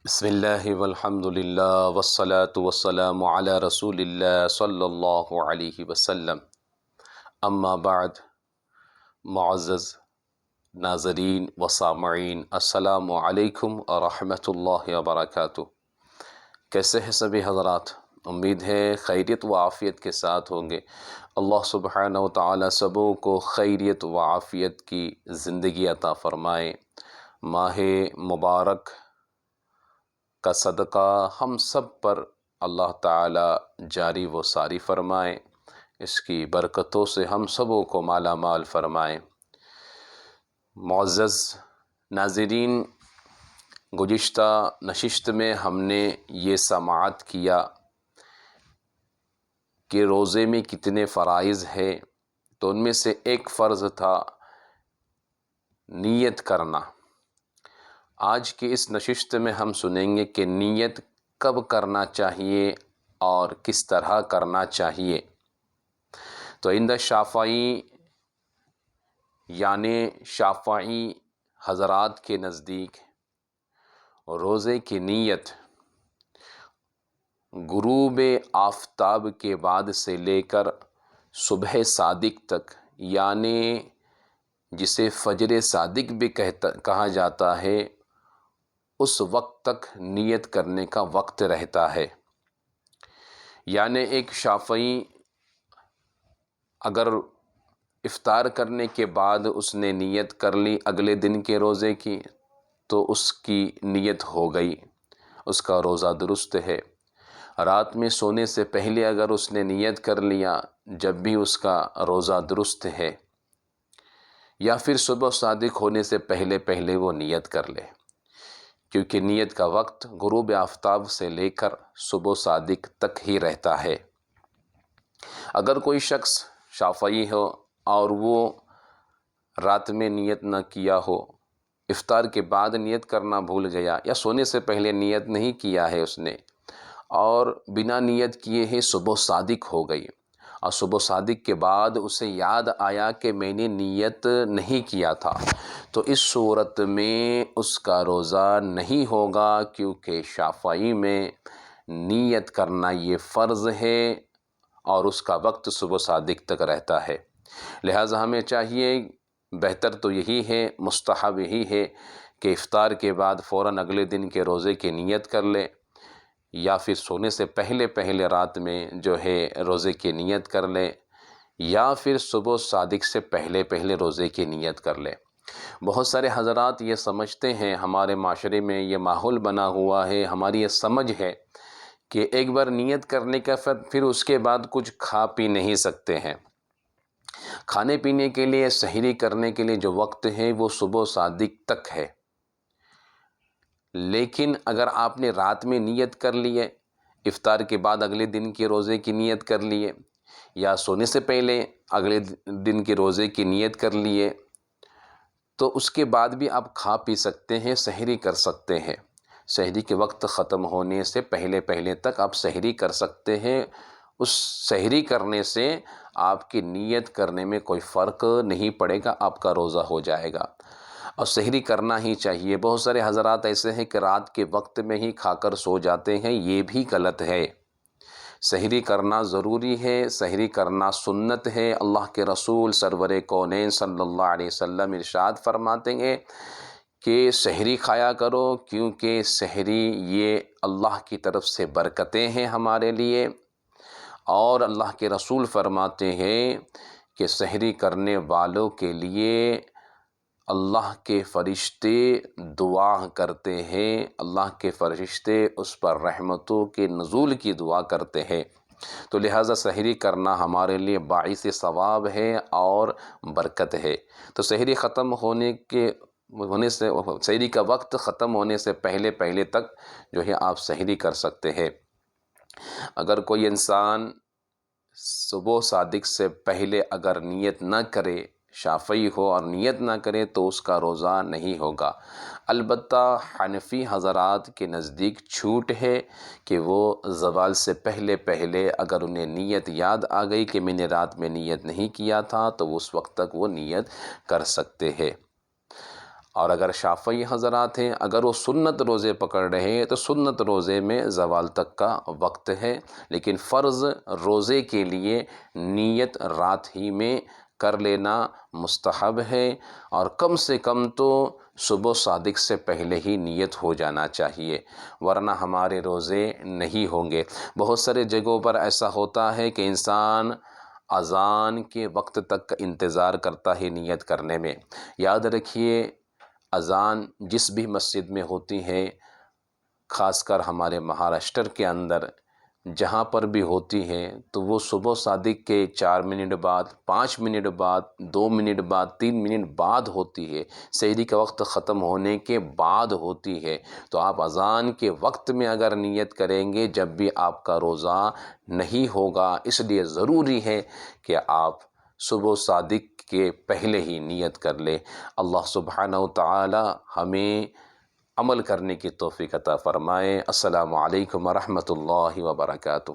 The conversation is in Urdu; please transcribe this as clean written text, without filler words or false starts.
بسم اللہ والحمد للہ والصلاة والسلام علی رسول اللہ صلی اللہ علیہ وسلم، اما بعد۔ معزز ناظرین و سامعین، السلام علیکم ورحمۃ اللہ وبرکاتہ۔ کیسے ہیں سبھی حضرات؟ امید ہے خیریت و عافیت کے ساتھ ہوں گے۔ اللہ سبحانہ و تعالی سبوں کو خیریت و عافیت کی زندگی عطا فرمائے۔ ماہ مبارک کا صدقہ ہم سب پر اللہ تعالی جاری و ساری فرمائے، اس کی برکتوں سے ہم سبوں کو مالا مال فرمائے۔ معزز ناظرین، گزشتہ نشست میں ہم نے یہ سماعت کیا کہ روزے میں کتنے فرائض ہیں، تو ان میں سے ایک فرض تھا نیت کرنا۔ آج کی اس نشست میں ہم سنیں گے کہ نیت کب کرنا چاہیے اور کس طرح کرنا چاہیے۔ تو عند شافعی یعنی شافعی حضرات کے نزدیک روزے کی نیت غروب آفتاب کے بعد سے لے کر صبح صادق تک، یعنی جسے فجر صادق بھی کہا جاتا ہے، اس وقت تک نیت کرنے کا وقت رہتا ہے۔ یعنی ایک شافعی اگر افطار کرنے کے بعد اس نے نیت کر لی اگلے دن کے روزے کی، تو اس کی نیت ہو گئی، اس کا روزہ درست ہے۔ رات میں سونے سے پہلے اگر اس نے نیت کر لیا، جب بھی اس کا روزہ درست ہے، یا پھر صبح صادق ہونے سے پہلے وہ نیت کر لے، کیونکہ نیت کا وقت غروب آفتاب سے لے کر صبح صادق تک ہی رہتا ہے۔ اگر کوئی شخص شافعی ہو اور وہ رات میں نیت نہ کیا ہو، افطار کے بعد نیت کرنا بھول گیا، یا سونے سے پہلے نیت نہیں کیا ہے اس نے، اور بنا نیت کیے ہی صبح صادق ہو گئی، اور صبح صادق کے بعد اسے یاد آیا کہ میں نے نیت نہیں کیا تھا، تو اس صورت میں اس کا روزہ نہیں ہوگا، کیونکہ شافعی میں نیت کرنا یہ فرض ہے اور اس کا وقت صبح صادق تک رہتا ہے۔ لہٰذا ہمیں چاہیے، بہتر تو یہی ہے، مستحب یہی ہے کہ افطار کے بعد فوراً اگلے دن کے روزے کی نیت کر لے، یا پھر سونے سے پہلے رات میں جو ہے روزے کی نیت کر لے، یا پھر صبح صادق سے پہلے روزے کی نیت کر لے۔ بہت سارے حضرات یہ سمجھتے ہیں، ہمارے معاشرے میں یہ ماحول بنا ہوا ہے، ہماری یہ سمجھ ہے کہ ایک بار نیت کرنے کا پھر اس کے بعد کچھ کھا پی نہیں سکتے ہیں۔ کھانے پینے کے لیے، سحری کرنے کے لیے جو وقت ہے وہ صبح صادق تک ہے، لیکن اگر آپ نے رات میں نیت کر لیے، افطار کے بعد اگلے دن کے روزے کی نیت کر لیے، یا سونے سے پہلے اگلے دن کے روزے کی نیت کر لیے، تو اس کے بعد بھی آپ کھا پی سکتے ہیں، سحری کر سکتے ہیں۔ سحری کے وقت ختم ہونے سے پہلے تک آپ سحری کر سکتے ہیں۔ اس سحری کرنے سے آپ کی نیت کرنے میں کوئی فرق نہیں پڑے گا، آپ کا روزہ ہو جائے گا، اور سحری کرنا ہی چاہیے۔ بہت سارے حضرات ایسے ہیں کہ رات کے وقت میں ہی کھا کر سو جاتے ہیں، یہ بھی غلط ہے۔ سحری کرنا ضروری ہے، سحری کرنا سنت ہے۔ اللہ کے رسول سرور کونین صلی اللہ علیہ وسلم ارشاد فرماتے ہیں کہ سحری کھایا کرو، کیونکہ سحری یہ اللہ کی طرف سے برکتیں ہیں ہمارے لیے، اور اللہ کے رسول فرماتے ہیں کہ سحری کرنے والوں کے لیے اللہ کے فرشتے دعا کرتے ہیں، اللہ کے فرشتے اس پر رحمتوں کے نزول کی دعا کرتے ہیں۔ تو لہٰذا سحری کرنا ہمارے لیے باعث ثواب ہے اور برکت ہے۔ تو سحری سحری کا وقت ختم ہونے سے پہلے تک جو ہے آپ سحری کر سکتے ہیں۔ اگر کوئی انسان صبح صادق سے پہلے اگر نیت نہ کرے، شافعی ہو اور نیت نہ کرے، تو اس کا روزہ نہیں ہوگا۔ البتہ حنفی حضرات کے نزدیک چھوٹ ہے کہ وہ زوال سے پہلے اگر انہیں نیت یاد آ گئی کہ میں نے رات میں نیت نہیں کیا تھا، تو اس وقت تک وہ نیت کر سکتے ہیں۔ اور اگر شافعی حضرات ہیں، اگر وہ سنت روزے پکڑ رہے ہیں تو سنت روزے میں زوال تک کا وقت ہے، لیکن فرض روزے کے لیے نیت رات ہی میں کر لینا مستحب ہے، اور کم سے کم تو صبح صادق سے پہلے ہی نیت ہو جانا چاہیے، ورنہ ہمارے روزے نہیں ہوں گے۔ بہت سارے جگہوں پر ایسا ہوتا ہے کہ انسان اذان کے وقت تک کا انتظار کرتا ہے نیت کرنے میں۔ یاد رکھیے، اذان جس بھی مسجد میں ہوتی ہے، خاص کر ہمارے مہاراشٹر کے اندر جہاں پر بھی ہوتی ہے، تو وہ صبح صادق کے 4 منٹ بعد، 5 منٹ بعد، 2 منٹ بعد، 3 منٹ بعد ہوتی ہے، سحری کا وقت ختم ہونے کے بعد ہوتی ہے۔ تو آپ اذان کے وقت میں اگر نیت کریں گے جب بھی آپ کا روزہ نہیں ہوگا، اس لیے ضروری ہے کہ آپ صبح صادق کے پہلے ہی نیت کر لیں۔ اللہ سبحانہ وتعالی ہمیں عمل کرنے کی توفیق عطا فرمائے۔ السلام علیکم ورحمۃ اللہ وبرکاتہ۔